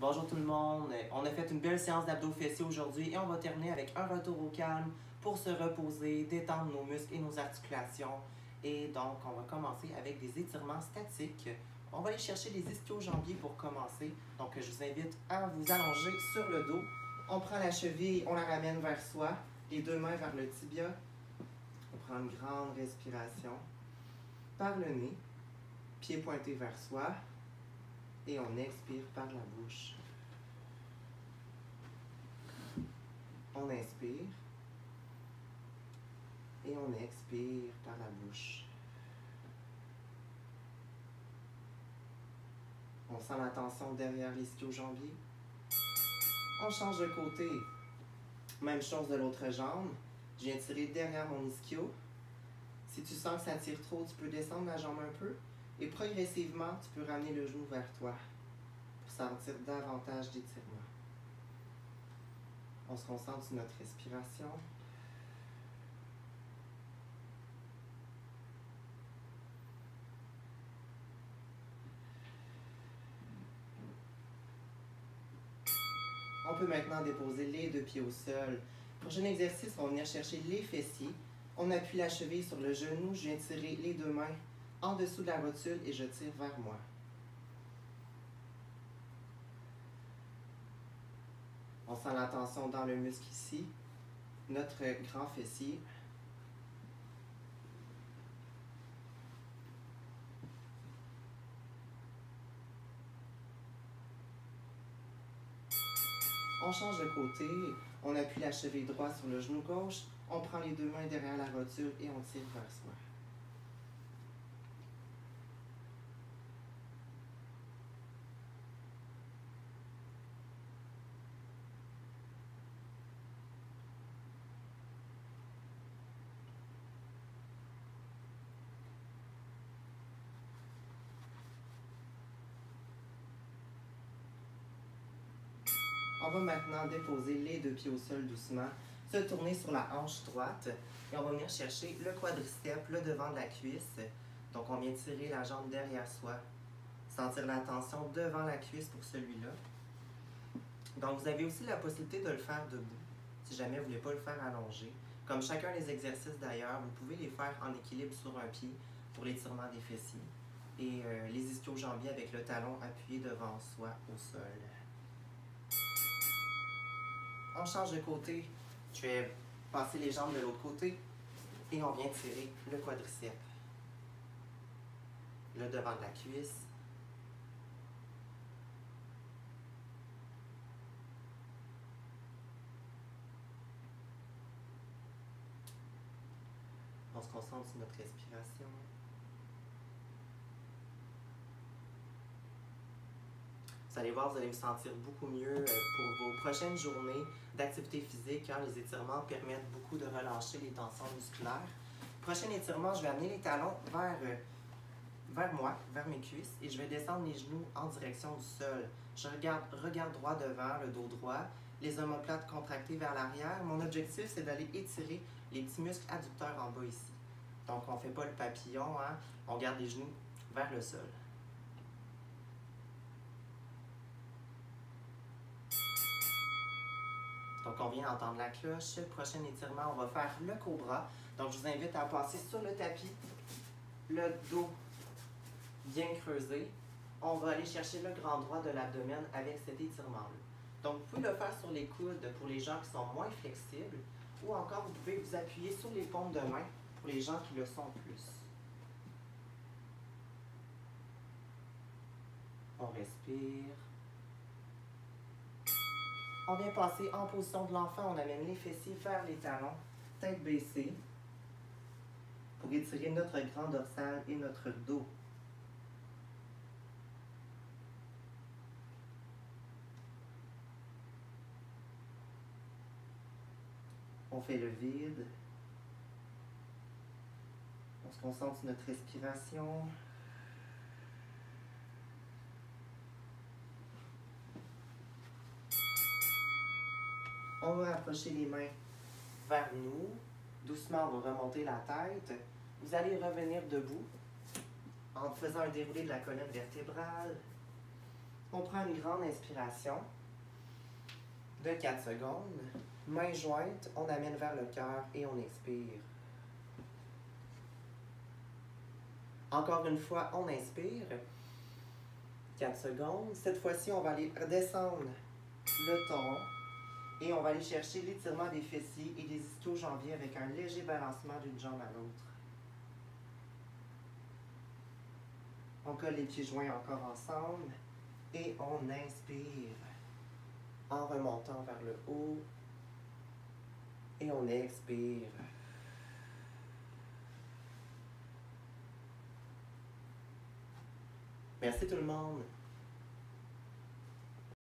Bonjour tout le monde. On a fait une belle séance d'abdos fessiers aujourd'hui et on va terminer avec un retour au calme pour se reposer, détendre nos muscles et nos articulations. Et donc, on va commencer avec des étirements statiques. On va aller chercher les ischio-jambiers pour commencer. Donc, je vous invite à vous allonger sur le dos. On prend la cheville, on la ramène vers soi, les deux mains vers le tibia. On prend une grande respiration par le nez, pied pointé vers soi. Et on expire par la bouche. On inspire. Et on expire par la bouche. On sent la tension derrière l'ischio-jambier. On change de côté. Même chose de l'autre jambe. Je viens tirer derrière mon ischio. Si tu sens que ça tire trop, tu peux descendre la jambe un peu. Et progressivement, tu peux ramener le genou vers toi pour sentir davantage d'étirement. On se concentre sur notre respiration. On peut maintenant déposer les deux pieds au sol. Prochain exercice, on va venir chercher les fessiers. On appuie la cheville sur le genou. Je viens tirer les deux mains en dessous de la rotule et je tire vers moi. On sent la tension dans le muscle ici, notre grand fessier. On change de côté, on appuie la cheville droite sur le genou gauche, on prend les deux mains derrière la rotule et on tire vers soi. On va maintenant déposer les deux pieds au sol doucement, se tourner sur la hanche droite et on va venir chercher le quadriceps, le devant de la cuisse. Donc on vient tirer la jambe derrière soi, sentir la tension devant la cuisse pour celui-là. Donc vous avez aussi la possibilité de le faire debout, si jamais vous ne voulez pas le faire allongé. Comme chacun des exercices d'ailleurs, vous pouvez les faire en équilibre sur un pied pour l'étirement des fessiers et les ischio-jambiers avec le talon appuyé devant soi au sol. On change de côté, je vais passer les jambes de l'autre côté et on vient tirer le quadriceps, le devant de la cuisse. On se concentre sur notre respiration. Vous allez voir, vous allez vous sentir beaucoup mieux pour vos prochaines journées d'activité physique. Les étirements permettent beaucoup de relâcher les tensions musculaires. Prochain étirement, je vais amener les talons vers moi, vers mes cuisses, et je vais descendre les genoux en direction du sol. Je regarde droit devant, le dos droit, les omoplates contractées vers l'arrière. Mon objectif, c'est d'aller étirer les petits muscles adducteurs en bas ici. Donc, on ne fait pas le papillon, on garde les genoux vers le sol. Donc, on vient d'entendre la cloche. Prochain étirement, on va faire le cobra. Donc, je vous invite à passer sur le tapis, le dos bien creusé. On va aller chercher le grand droit de l'abdomen avec cet étirement-là. Donc, vous pouvez le faire sur les coudes pour les gens qui sont moins flexibles ou encore, vous pouvez vous appuyer sur les paumes de main pour les gens qui le sont plus. On respire. On vient passer en position de l'enfant, on amène les fessiers vers les talons, tête baissée, pour étirer notre grand dorsal et notre dos. On fait le vide. On se concentre sur notre respiration. On va approcher les mains vers nous. Doucement, on va remonter la tête. Vous allez revenir debout en faisant un déroulé de la colonne vertébrale. On prend une grande inspiration de 4 secondes. Mains jointes, on amène vers le cœur et on expire. Encore une fois, on inspire. 4 secondes. Cette fois-ci, on va aller redescendre le tronc et on va aller chercher l'étirement des fessiers et des ischio-jambiers avec un léger balancement d'une jambe à l'autre. On colle les pieds joints encore ensemble et on inspire en remontant vers le haut et on expire. Merci tout le monde.